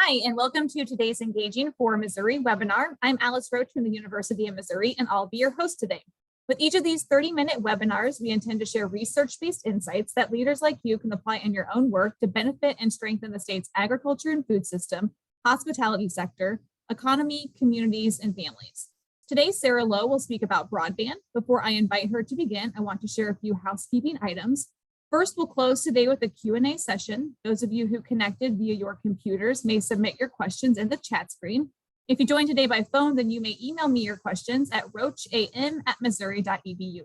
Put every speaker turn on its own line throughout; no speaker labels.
Hi, and welcome to today's Engaging for Missouri webinar. I'm Alice Roach from the University of Missouri, and I'll be your host today. With each of these 30-minute webinars, we intend to share research-based insights that leaders like you can apply in your own work to benefit and strengthen the state's agriculture and food system, hospitality sector, economy, communities, and families. Today, Sarah Lowe will speak about broadband. Before I invite her to begin, I want to share a few housekeeping items. First, we'll close today with a Q&A session. Those of you who connected via your computers may submit your questions in the chat screen. If you joined today by phone, then you may email me your questions at roacham@missouri.edu.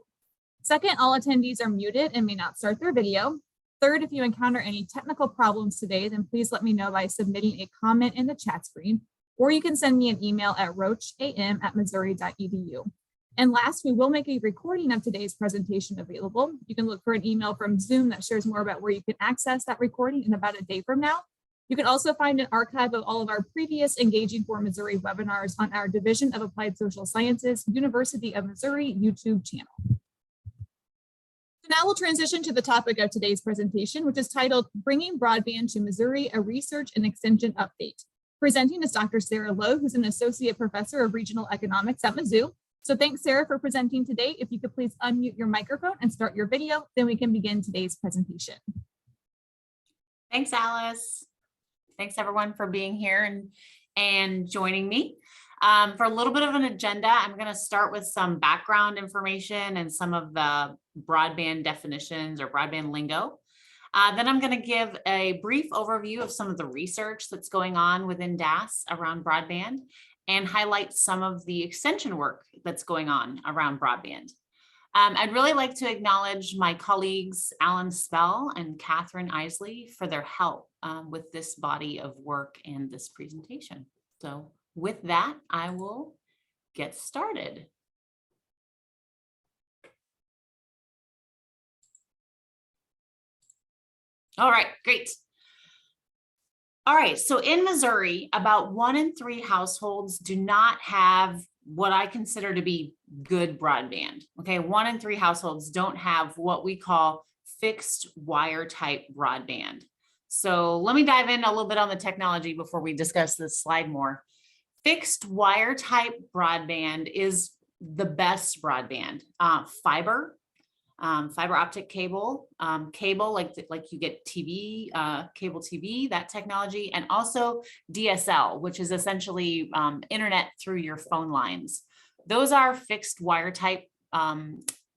Second, all attendees are muted and may not start their video. Third, if you encounter any technical problems today, then please let me know by submitting a comment in the chat screen, or you can send me an email at roacham@missouri.edu. And last, we will make a recording of today's presentation available. You can look for an email from Zoom that shares more about where you can access that recording in about a day from now. You can also find an archive of all of our previous Engaging for Missouri webinars on our Division of Applied Social Sciences, University of Missouri YouTube channel. So now we'll transition to the topic of today's presentation, which is titled Bringing Broadband to Missouri, a Research and Extension Update. Presenting is Dr. Sarah Lowe, who's an Associate Professor of Regional Economics at Mizzou. So thanks, Sarah, for presenting today. If you could please unmute your microphone and start your video, then we can begin today's presentation.
Thanks, Alice. Thanks, everyone, for being here and joining me. For a little bit of an agenda, I'm going to start with some background information and some of the broadband definitions or broadband lingo. Then I'm going to give a brief overview of some of the research that's going on within DAS around broadband, and highlight some of the extension work that's going on around broadband. I'd really like to acknowledge my colleagues, Alan Spell and Catherine Isley, for their help with this body of work and this presentation. So with that, I will get started. All right, great. All right, so in Missouri, about 1 in 3 households do not have what I consider to be good broadband. Okay, 1 in 3 households don't have what we call fixed wire type broadband. So let me dive in a little bit on the technology before we discuss this slide more. Fixed wire type broadband is the best broadband. Fiber optic cable, like you get TV, cable TV, that technology, and also DSL, which is essentially internet through your phone lines. Those are fixed wire type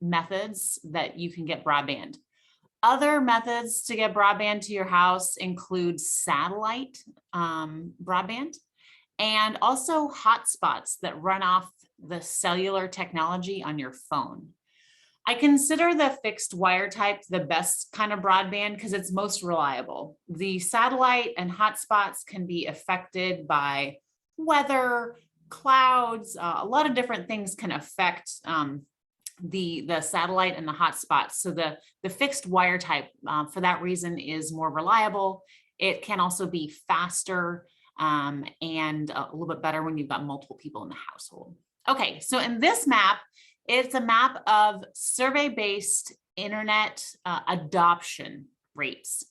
methods that you can get broadband. Other methods to get broadband to your house include satellite broadband and also hotspots that run off the cellular technology on your phone. I consider the fixed wire type the best kind of broadband because it's most reliable. The satellite and hotspots can be affected by weather, clouds, a lot of different things can affect the satellite and the hotspots. So the fixed wire type, for that reason, is more reliable. It can also be faster and a little bit better when you've got multiple people in the household. Okay, so in this map, it's a map of survey-based internet adoption rates.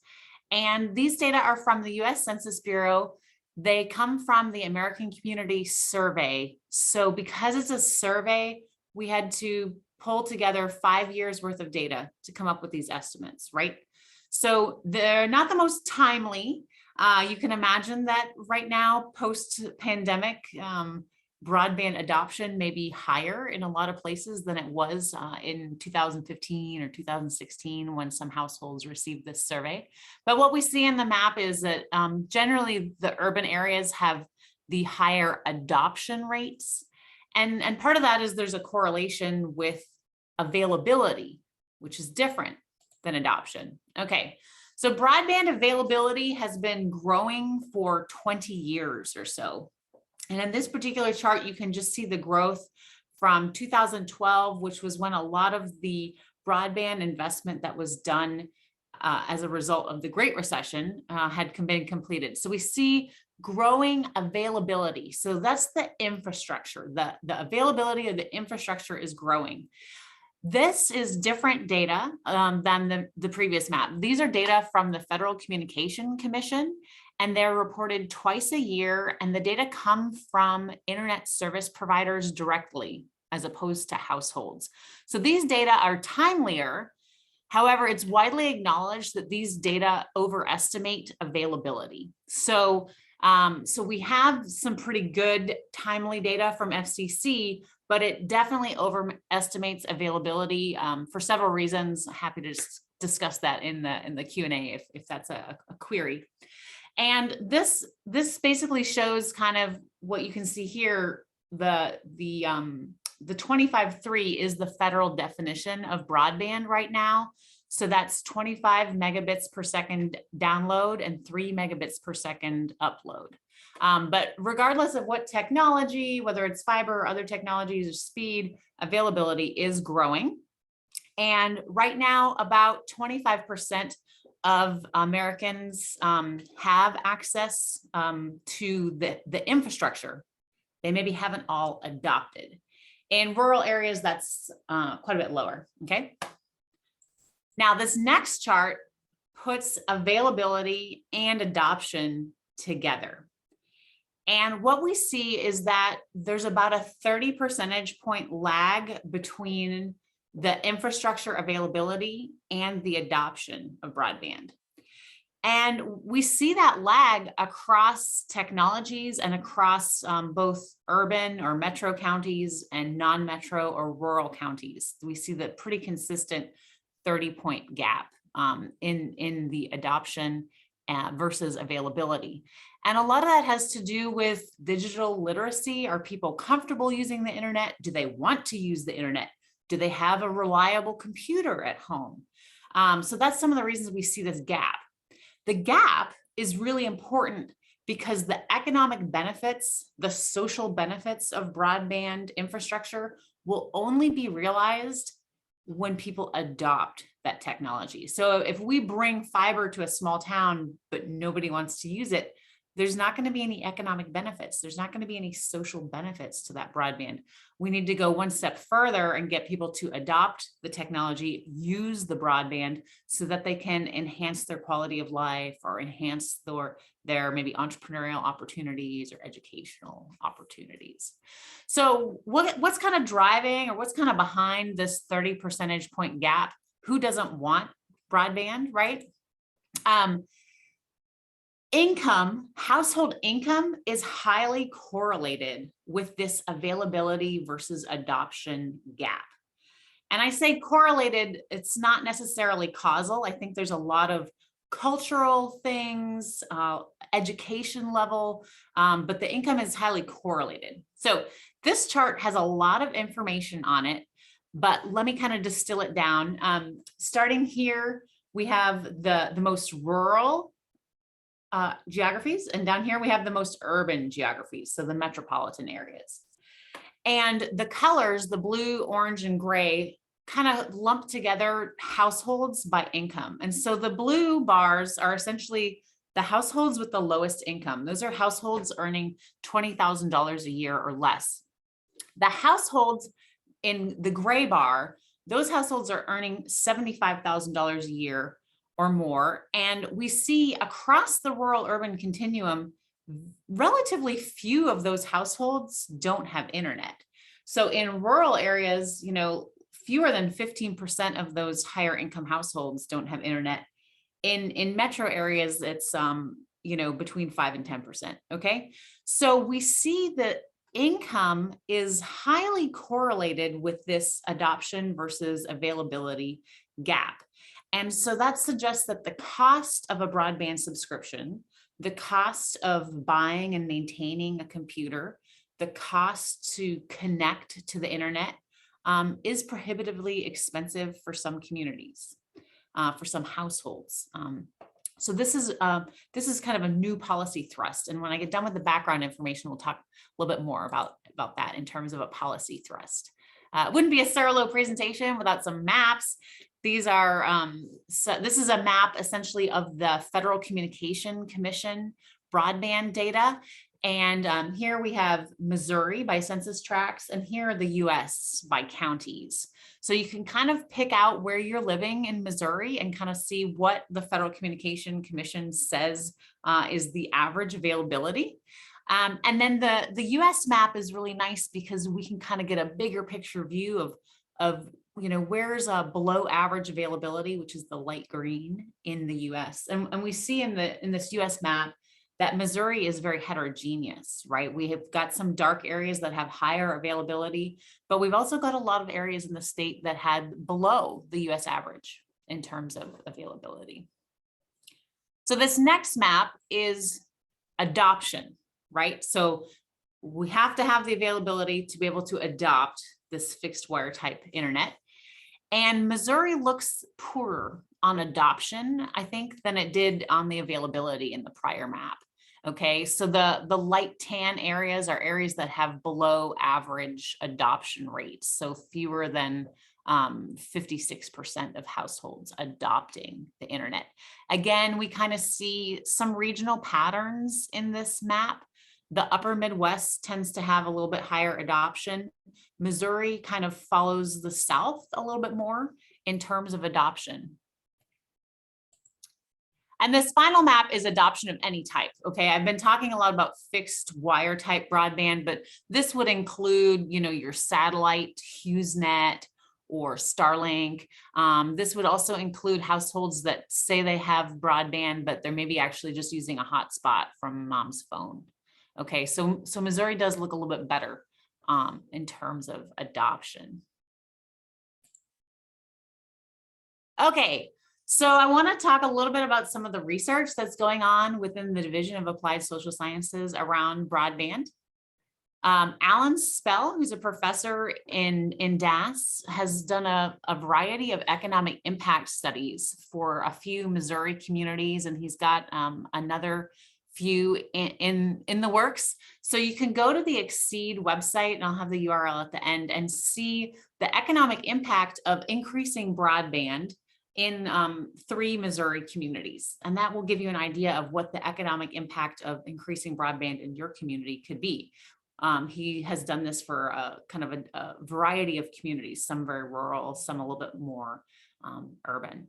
And these data are from the US Census Bureau. They come from the American Community Survey. So because it's a survey, we had to pull together 5 years worth of data to come up with these estimates, right? So they're not the most timely. You can imagine that right now, post-pandemic, broadband adoption may be higher in a lot of places than it was in 2015 or 2016 when some households received this survey. But what we see in the map is that generally the urban areas have the higher adoption rates. And part of that is there's a correlation with availability, which is different than adoption. Okay, so broadband availability has been growing for 20 years or so. And in this particular chart, you can just see the growth from 2012, which was when a lot of the broadband investment that was done as a result of the Great Recession had been completed. So we see growing availability. So that's the infrastructure. The availability of the infrastructure is growing. This is different data than the previous map. These are data from the Federal Communication Commission, and they're reported twice a year, and the data come from internet service providers directly as opposed to households. So these data are timelier. However, it's widely acknowledged that these data overestimate availability. So we have some pretty good timely data from FCC, but it definitely overestimates availability for several reasons. Happy to discuss that in the Q&A if that's a query. And this basically shows kind of what you can see here. The 25.3 is the federal definition of broadband right now. So that's 25 megabits per second download and 3 megabits per second upload. But regardless of what technology, whether it's fiber or other technologies or speed, availability is growing. And right now, about 25% of Americans have access to the infrastructure. They maybe haven't all adopted. In rural areas, that's quite a bit lower, okay? Now, this next chart puts availability and adoption together. And what we see is that there's about a 30 percentage point lag between the infrastructure availability and the adoption of broadband. And we see that lag across technologies and across both urban or metro counties and non-metro or rural counties. We see that pretty consistent 30-point gap in the adoption versus availability. And a lot of that has to do with digital literacy. Are people comfortable using the internet? Do they want to use the internet? Do they have a reliable computer at home? So that's some of the reasons we see this gap. The gap is really important because the economic benefits, the social benefits of broadband infrastructure will only be realized when people adopt that technology. So if we bring fiber to a small town, but nobody wants to use it, there's not going to be any economic benefits. There's not going to be any social benefits to that broadband. We need to go one step further and get people to adopt the technology, use the broadband so that they can enhance their quality of life or enhance their maybe entrepreneurial opportunities or educational opportunities. So what's kind of driving or what's kind of behind this 30 percentage point gap? Who doesn't want broadband, right? Household income is highly correlated with this availability versus adoption gap. And I say correlated, it's not necessarily causal. I think there's a lot of cultural things, education level, but the income is highly correlated. So this chart has a lot of information on it, but let me kind of distill it down. Starting here, we have the most rural geographies, and down here we have the most urban geographies, so the metropolitan areas. And the colors, the blue, orange, and gray, kind of lump together households by income. And so the blue bars are essentially the households with the lowest income. Those are households earning $20,000 a year or less. The households in the gray bar, those households are earning $75,000 a year or more. And we see across the rural urban continuum, relatively few of those households don't have internet. So in rural areas, fewer than 15% of those higher income households don't have internet. In metro areas, it's between 5 and 10%. Okay. So we see that income is highly correlated with this adoption versus availability gap. And so that suggests that the cost of a broadband subscription, the cost of buying and maintaining a computer, the cost to connect to the internet is prohibitively expensive for some communities, for some households. So this is kind of a new policy thrust. And when I get done with the background information, we'll talk a little bit more about that in terms of a policy thrust. It wouldn't be a Cerlo presentation without some maps. These are, this is a map essentially of the Federal Communication Commission broadband data. And here we have Missouri by census tracts, and here are the US by counties. So you can kind of pick out where you're living in Missouri and kind of see what the Federal Communication Commission says is the average availability. And then the US map is really nice because we can kind of get a bigger picture view of where's a below average availability, which is the light green in the US. And we see in this US map that Missouri is very heterogeneous, right? We have got some dark areas that have higher availability, but we've also got a lot of areas in the state that had below the US average in terms of availability. So this next map is adoption, right? So we have to have the availability to be able to adopt this fixed wire type internet. And Missouri looks poorer on adoption, I think, than it did on the availability in the prior map. Okay, so the light tan areas are areas that have below average adoption rates, so fewer than 56% of households adopting the internet. Again, we kind of see some regional patterns in this map. The upper Midwest tends to have a little bit higher adoption. Missouri kind of follows the South a little bit more in terms of adoption. And this final map is adoption of any type. Okay, I've been talking a lot about fixed wire type broadband, but this would include, your satellite, HughesNet, or Starlink. This would also include households that say they have broadband, but they're maybe actually just using a hotspot from mom's phone. Okay, so Missouri does look a little bit better in terms of adoption. Okay, so I want to talk a little bit about some of the research that's going on within the Division of Applied Social Sciences around broadband. Alan Spell, who's a professor in DAS, has done a variety of economic impact studies for a few Missouri communities, and he's got another few in the works. So you can go to the Exceed website, and I'll have the URL at the end, and see the economic impact of increasing broadband in 3 Missouri communities. And that will give you an idea of what the economic impact of increasing broadband in your community could be. He has done this for a kind of a variety of communities, some very rural, some a little bit more urban.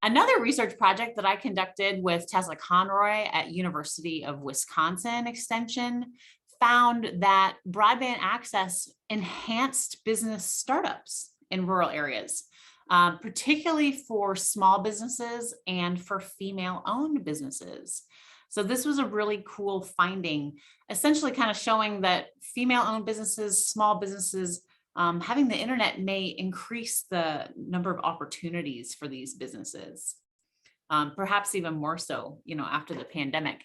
Another research project that I conducted with Tessa Conroy at University of Wisconsin Extension found that broadband access enhanced business startups in rural areas, particularly for small businesses and for female-owned businesses. So this was a really cool finding, essentially kind of showing that female-owned businesses, small businesses, having the internet may increase the number of opportunities for these businesses, perhaps even more so, after the pandemic.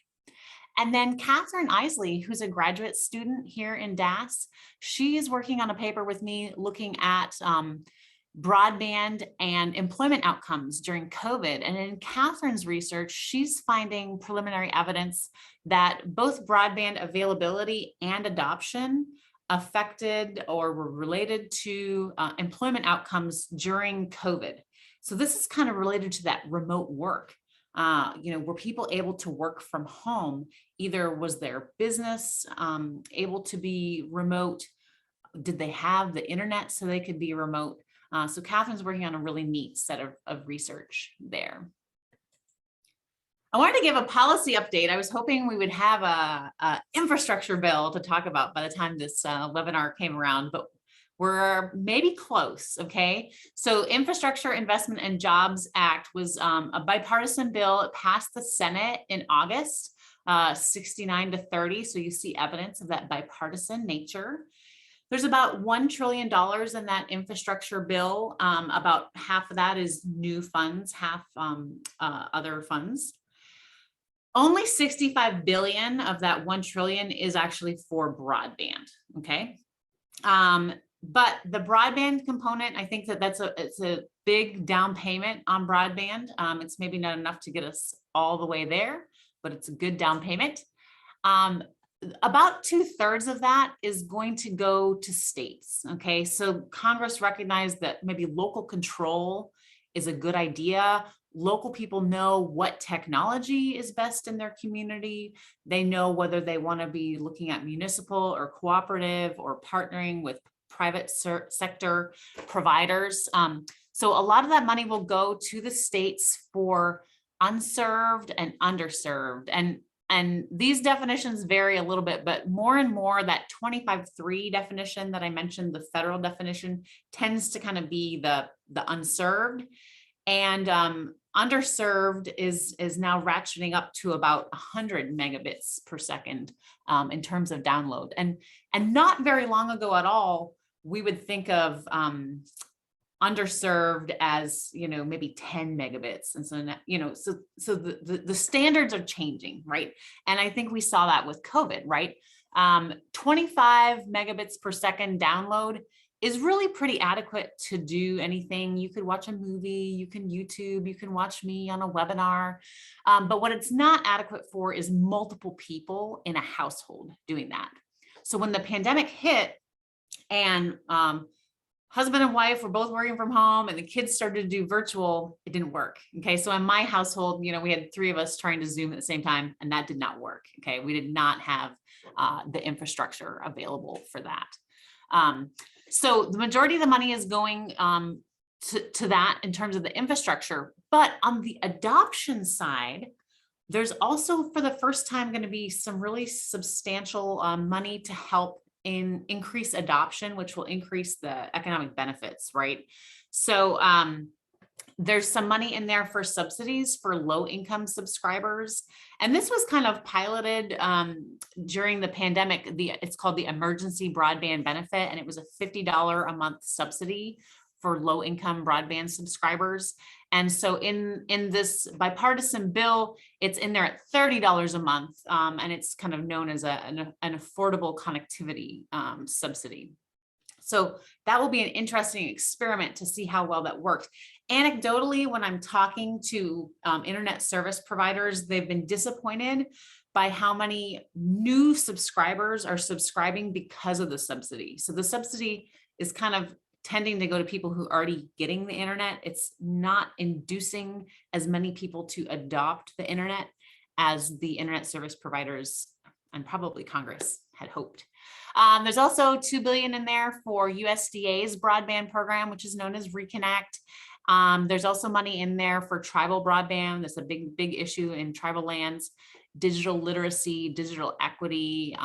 And then Catherine Isley, who's a graduate student here in DAS, she is working on a paper with me looking at broadband and employment outcomes during COVID. And in Catherine's research, she's finding preliminary evidence that both broadband availability and adoption affected or were related to employment outcomes during COVID. So this is kind of related to that remote work. Were people able to work from home? Either was their business able to be remote? Did they have the internet so they could be remote? So Catherine's working on a really neat set of research there. I wanted to give a policy update. I was hoping we would have a infrastructure bill to talk about by the time this webinar came around, but we're maybe close, okay? So Infrastructure Investment and Jobs Act was a bipartisan bill. It passed the Senate in August, 69-30. So you see evidence of that bipartisan nature. There's about $1 trillion in that infrastructure bill. About half of that is new funds, half other funds. Only 65 billion of that 1 trillion is actually for broadband, okay? But the broadband component, I think it's a big down payment on broadband. It's maybe not enough to get us all the way there, but it's a good down payment. About 2/3 of that is going to go to states, okay? So Congress recognized that maybe local control is a good idea. Local people know what technology is best in their community. They know whether they want to be looking at municipal or cooperative or partnering with private sector providers. So a lot of that money will go to the states for unserved and underserved. And these definitions vary a little bit, but more and more that 25.3 definition that I mentioned, the federal definition, tends to kind of be the unserved. And underserved is now ratcheting up to about 100 megabits per second in terms of download. And not very long ago at all, we would think of underserved as, maybe 10 megabits. And so, so the standards are changing, right? And I think we saw that with COVID, right? 25 megabits per second download is really pretty adequate to do anything. You could watch a movie, you can YouTube, you can watch me on a webinar. But what it's not adequate for is multiple people in a household doing that. So when the pandemic hit and husband and wife were both working from home and the kids started to do virtual, it didn't work. Okay. So in my household, we had 3 of us trying to Zoom at the same time, and that did not work. Okay. We did not have the infrastructure available for that. So the majority of the money is going to that in terms of the infrastructure. But on the adoption side, there's also for the first time going to be some really substantial money to help increase adoption, which will increase the economic benefits, right? So there's some money in there for subsidies for low income subscribers. And this was kind of piloted during the pandemic. It's called the emergency broadband benefit, and it was a $50 a month subsidy for low income broadband subscribers. And so in this bipartisan bill, it's in there at $30 a month, and it's kind of known as an affordable connectivity subsidy. So that will be an interesting experiment to see how well that works. Anecdotally, when I'm talking to internet service providers, they've been disappointed by how many new subscribers are subscribing because of the subsidy. So the subsidy is kind of tending to go to people who are already getting the internet. It's not inducing as many people to adopt the internet as the internet service providers and probably Congress had hoped. There's also $2 billion in there for USDA's broadband program, which is known as Reconnect. There's also money in there for tribal broadband. That's a big issue in tribal lands, digital literacy, digital equity,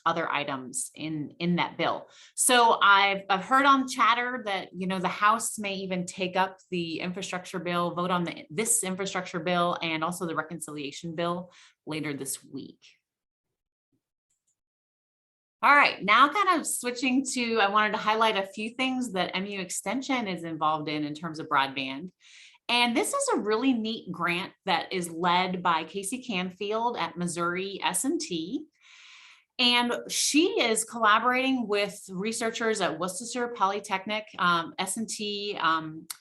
other items in that bill. So I've heard on chatter that, the House may even take up the infrastructure bill, vote on this infrastructure bill, and also the reconciliation bill later this week. All right, now kind of switching to, I wanted to highlight a few things that MU Extension is involved in terms of broadband. And this is a really neat grant that is led by Casey Canfield at Missouri S&T. And she is collaborating with researchers at Worcester Polytechnic, S&T,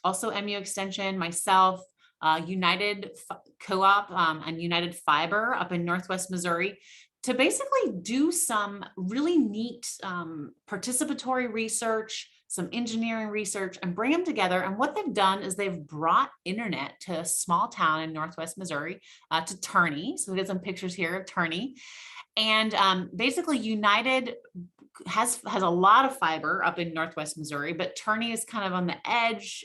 also MU Extension, myself, United Co-op and United Fiber up in Northwest Missouri, to basically do some really neat participatory research, some engineering research, and bring them together. And what they've done is they've brought internet to a small town in Northwest Missouri, to Turney. So we get some pictures here of Turney. And basically United has a lot of fiber up in Northwest Missouri, but Turney is kind of on the edge.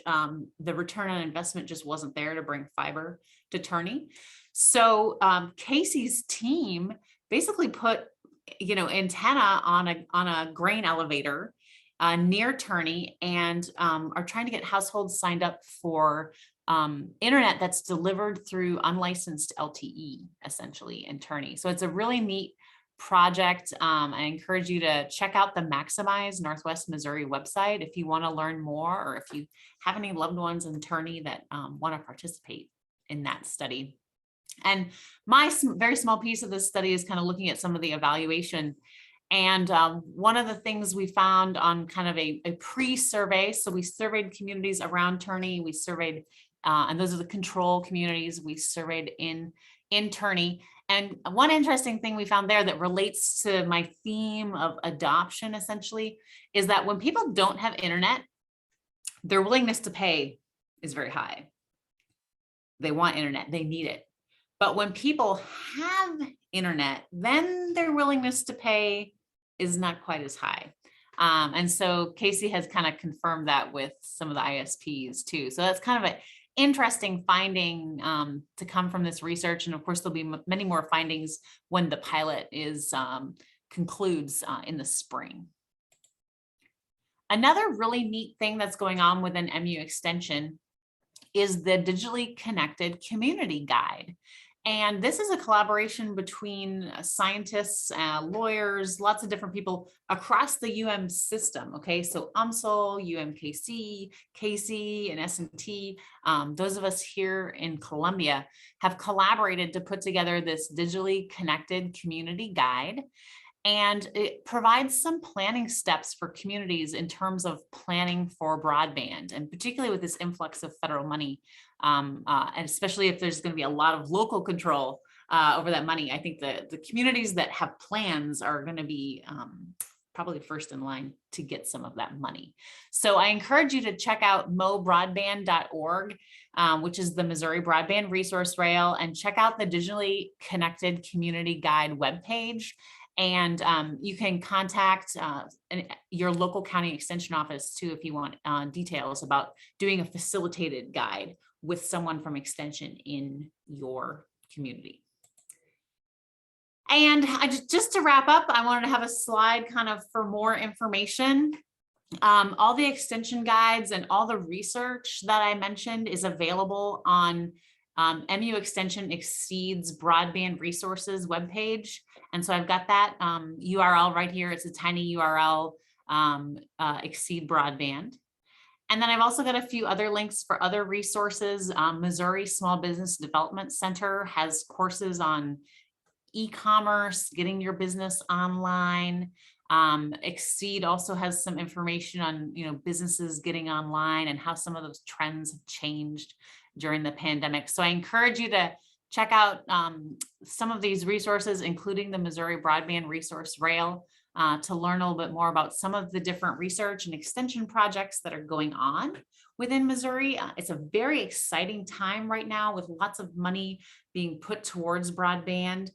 The return on investment just wasn't there to bring fiber to Turney. So Casey's team basically put, antenna on a grain elevator near Turney, and are trying to get households signed up for internet that's delivered through unlicensed LTE, essentially, in Turney. So it's a really neat project. I encourage you to check out the Maximize Northwest Missouri website if you want to learn more, or if you have any loved ones in Turney that want to participate in that study. And my very small piece of this study is kind of looking at some of the evaluation. And one of the things we found on kind of a pre-survey, so we surveyed communities around Turney, we surveyed, and those are the control communities we surveyed in Turney. And one interesting thing we found there that relates to my theme of adoption, essentially, is that when people don't have internet, their willingness to pay is very high. They want internet, they need it. But when people have internet, then their willingness to pay is not quite as high. And so Casey has kind of confirmed that with some of the ISPs too. So that's kind of an interesting finding to come from this research. And of course, there'll be many more findings when the pilot is concludes in the spring. Another really neat thing that's going on within MU Extension is the digitally connected community guide. And this is a collaboration between scientists, lawyers, lots of different people across the UM system. Okay, so UMSL, UMKC, KC, and S&T, those of us here in Columbia have collaborated to put together this digitally connected community guide. And it provides some planning steps for communities in terms of planning for broadband, and particularly with this influx of federal money, and especially if there's going to be a lot of local control over that money. I think the communities that have plans are going to be probably first in line to get some of that money. So I encourage you to check out mobroadband.org, which is the Missouri Broadband Resource Rail, and check out the Digitally Connected Community Guide webpage. And you can contact your local county extension office too if you want details about doing a facilitated guide with someone from extension in your community. And just to wrap up, I wanted to have a slide kind of for more information. All the extension guides and all the research that I mentioned is available on MU Extension Exceeds Broadband Resources webpage. And so I've got that URL right here. It's a tiny URL, Exceed Broadband. And then I've also got a few other links for other resources. Missouri Small Business Development Center has courses on e-commerce, getting your business online. Exceed also has some information on, businesses getting online and how some of those trends have changed during the pandemic. So I encourage you to check out some of these resources, including the Missouri Broadband Resource Rail, to learn a little bit more about some of the different research and extension projects that are going on within Missouri. It's a very exciting time right now with lots of money being put towards broadband.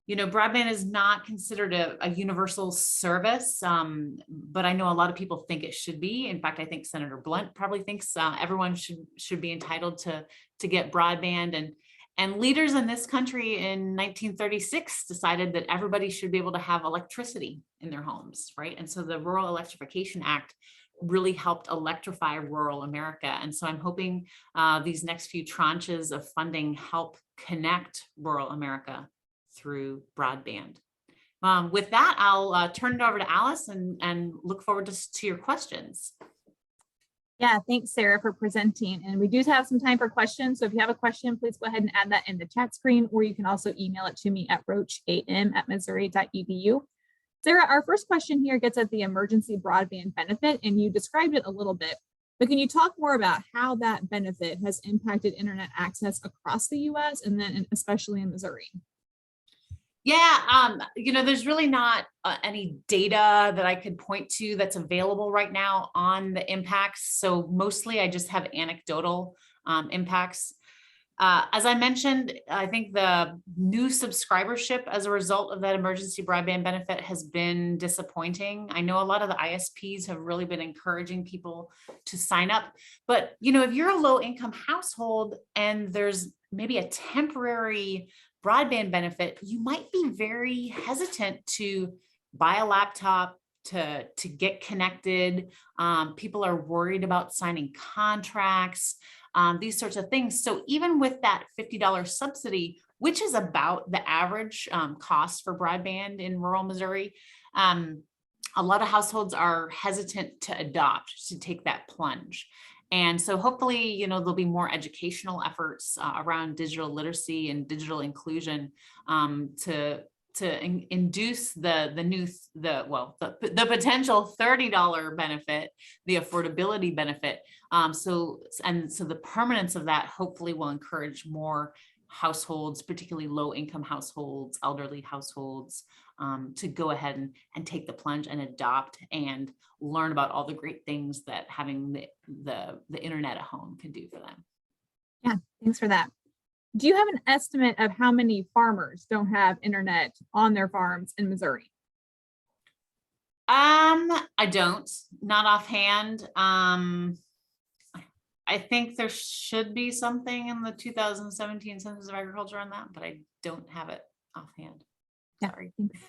Broadband is not considered a universal service, but I know a lot of people think it should be. In fact, I think Senator Blunt probably thinks everyone should be entitled to get broadband. And leaders in this country in 1936 decided that everybody should be able to have electricity in their homes, right? And so the Rural Electrification Act really helped electrify rural America. And so I'm hoping these next few tranches of funding help connect rural America through broadband. With that, I'll turn it over to Alice and look forward to your questions.
Yeah, thanks, Sarah, for presenting. And we do have some time for questions. So if you have a question, please go ahead and add that in the chat screen, or you can also email it to me at roacham@missouri.edu. Sarah, our first question here gets at the emergency broadband benefit, and you described it a little bit, but can you talk more about how that benefit has impacted internet access across the US and then especially in Missouri?
Yeah, there's really not any data that I could point to that's available right now on the impacts. So mostly I just have anecdotal impacts. As I mentioned, I think the new subscribership as a result of that emergency broadband benefit has been disappointing. I know a lot of the ISPs have really been encouraging people to sign up, but if you're a low income household and there's maybe a temporary broadband benefit, you might be very hesitant to buy a laptop, to get connected. People are worried about signing contracts, these sorts of things. So even with that $50 subsidy, which is about the average cost for broadband in rural Missouri, a lot of households are hesitant to adopt, to take that plunge. And so hopefully, there'll be more educational efforts around digital literacy and digital inclusion to induce the potential $30 benefit, the affordability benefit. So the permanence of that hopefully will encourage more households, particularly low income households, elderly households, to go ahead and take the plunge and adopt and learn about all the great things that having the internet at home can do for them.
Yeah, thanks for that. Do you have an estimate of how many farmers don't have internet on their farms in Missouri?
I don't, not offhand. I think there should be something in the 2017 Census of Agriculture on that, but I don't have it offhand.
Yeah,
Sorry.
thanks.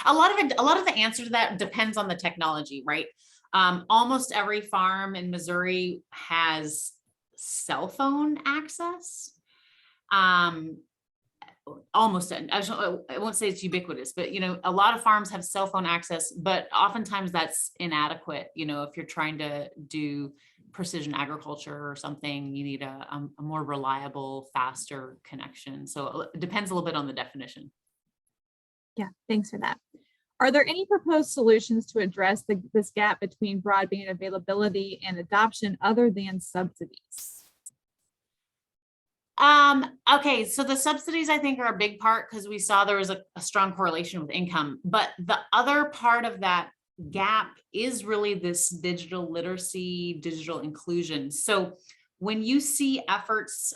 A lot of the answer to that depends on the technology, right? Almost every farm in Missouri has cell phone access. Almost, I won't say it's ubiquitous, but a lot of farms have cell phone access, but oftentimes that's inadequate. If you're trying to do precision agriculture or something, you need a more reliable, faster connection. So it depends a little bit on the definition.
Yeah, thanks for that. Are there any proposed solutions to address this gap between broadband availability and adoption other than subsidies?
Okay, so the subsidies I think are a big part because we saw there was a strong correlation with income, but the other part of that gap is really this digital literacy, digital inclusion. So when you see efforts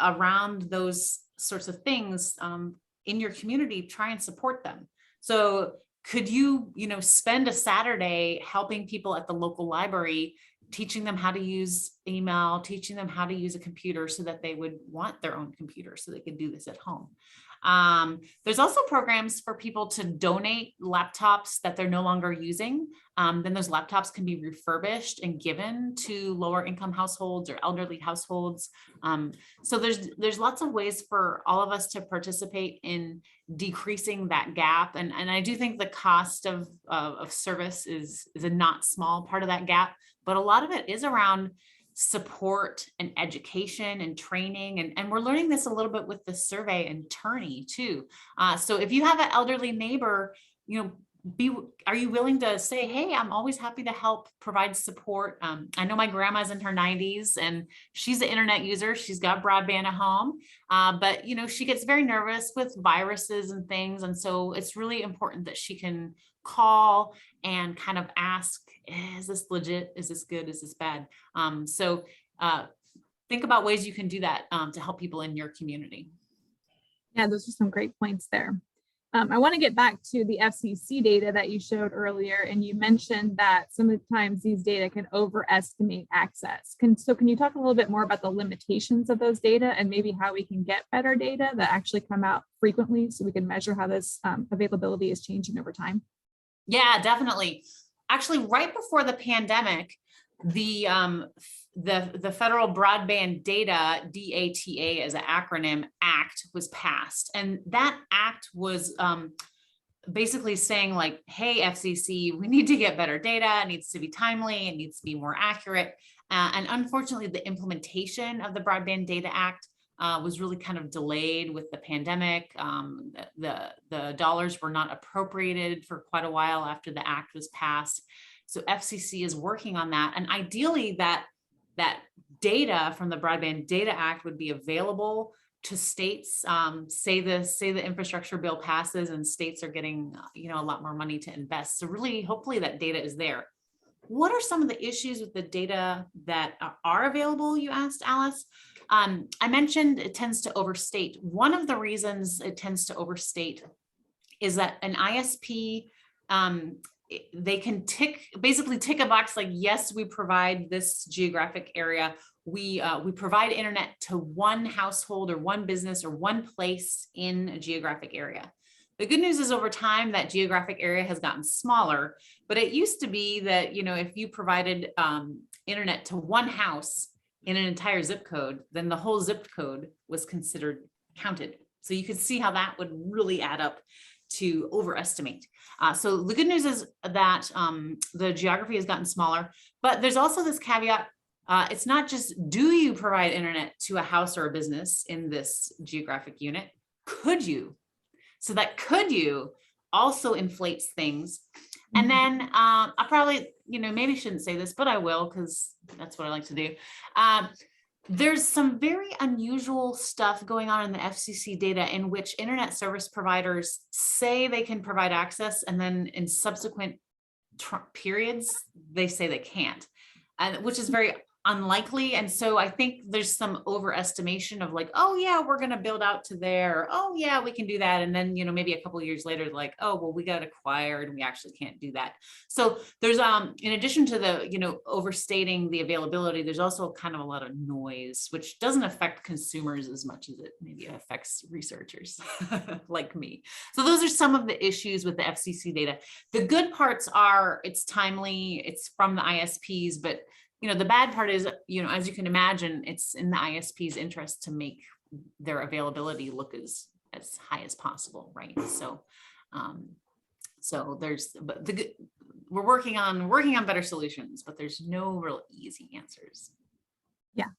around those sorts of things in your community, try and support them. So could you, spend a Saturday helping people at the local library, teaching them how to use email, teaching them how to use a computer so that they would want their own computer so they could do this at home. There's also programs for people to donate laptops that they're no longer using. Then those laptops can be refurbished and given to lower income households or elderly households. So there's lots of ways for all of us to participate in decreasing that gap. And I do think the cost of service is a not small part of that gap, but a lot of it is around support and education and training. And we're learning this a little bit with the survey and Turney too. So if you have an elderly neighbor, are you willing to say, hey, I'm always happy to help provide support. I know my grandma's in her 90s and she's an internet user. She's got broadband at home, but she gets very nervous with viruses and things. And so it's really important that she can call and kind of ask, is this legit? Is this good? Is this bad? So think about ways you can do that to help people in your community.
Yeah, those are some great points there. I want to get back to the FCC data that you showed earlier, and you mentioned that sometimes these data can overestimate access. Can you talk a little bit more about the limitations of those data and maybe how we can get better data that actually come out frequently so we can measure how this availability is changing over time?
Yeah, definitely. Actually, right before the pandemic, the Federal Broadband Data, DATA as an acronym, Act was passed. And that act was basically saying like, hey, FCC, we need to get better data. It needs to be timely. It needs to be more accurate. And unfortunately, the implementation of the Broadband Data Act was really kind of delayed with the pandemic. The dollars were not appropriated for quite a while after the act was passed. So FCC is working on that. And ideally that data from the Broadband Data Act would be available to states. Say the infrastructure bill passes and states are getting a lot more money to invest. So really, hopefully that data is there. What are some of the issues with the data that are available, you asked, Alice? I mentioned it tends to overstate. One of the reasons it tends to overstate is that an ISP, they can basically tick a box like, yes, we provide this geographic area. We provide internet to one household or one business or one place in a geographic area. The good news is over time that geographic area has gotten smaller, but it used to be that, if you provided internet to one house in an entire zip code, then the whole zip code was considered counted. So you could see how that would really add up to overestimate. So the good news is that the geography has gotten smaller, but there's also this caveat. It's not just, do you provide internet to a house or a business in this geographic unit? Could you? So that could you also inflates things. And then I probably, maybe shouldn't say this, but I will, because that's what I like to do. There's some very unusual stuff going on in the FCC data in which internet service providers say they can provide access, and then in subsequent periods, they say they can't, which is very unlikely. And so I think there's some overestimation of like, oh yeah, we're going to build out to there. Oh yeah, we can do that. And then, maybe a couple of years later, like, oh, well, we got acquired and we actually can't do that. So there's, in addition to the, overstating the availability, there's also kind of a lot of noise, which doesn't affect consumers as much as it maybe affects researchers like me. So those are some of the issues with the FCC data. The good parts are it's timely, it's from the ISPs, but the bad part is, as you can imagine, it's in the ISP's interest to make their availability look as high as possible, right? So, but we're working on better solutions, but there's no real easy answers.
Yeah.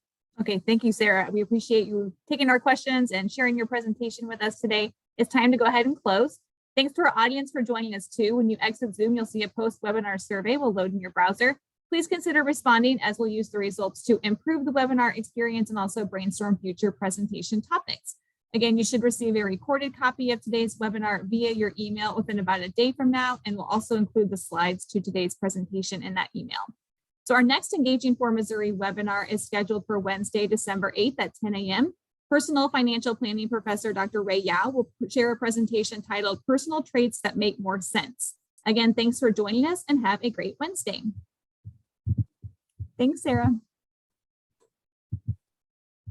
Okay. Thank you, Sarah. We appreciate you taking our questions and sharing your presentation with us today. It's time to go ahead and close. Thanks to our audience for joining us too. When you exit Zoom, you'll see a post-webinar survey will load in your browser. Please consider responding, as we'll use the results to improve the webinar experience and also brainstorm future presentation topics. Again, you should receive a recorded copy of today's webinar via your email within about a day from now, and we'll also include the slides to today's presentation in that email. So our next Engaging for Missouri webinar is scheduled for Wednesday, December 8th at 10 a.m. Personal Financial Planning Professor Dr. Ray Yao will share a presentation titled Personal Traits That Make More Sense. Again, thanks for joining us and have a great Wednesday. Thanks, Sarah.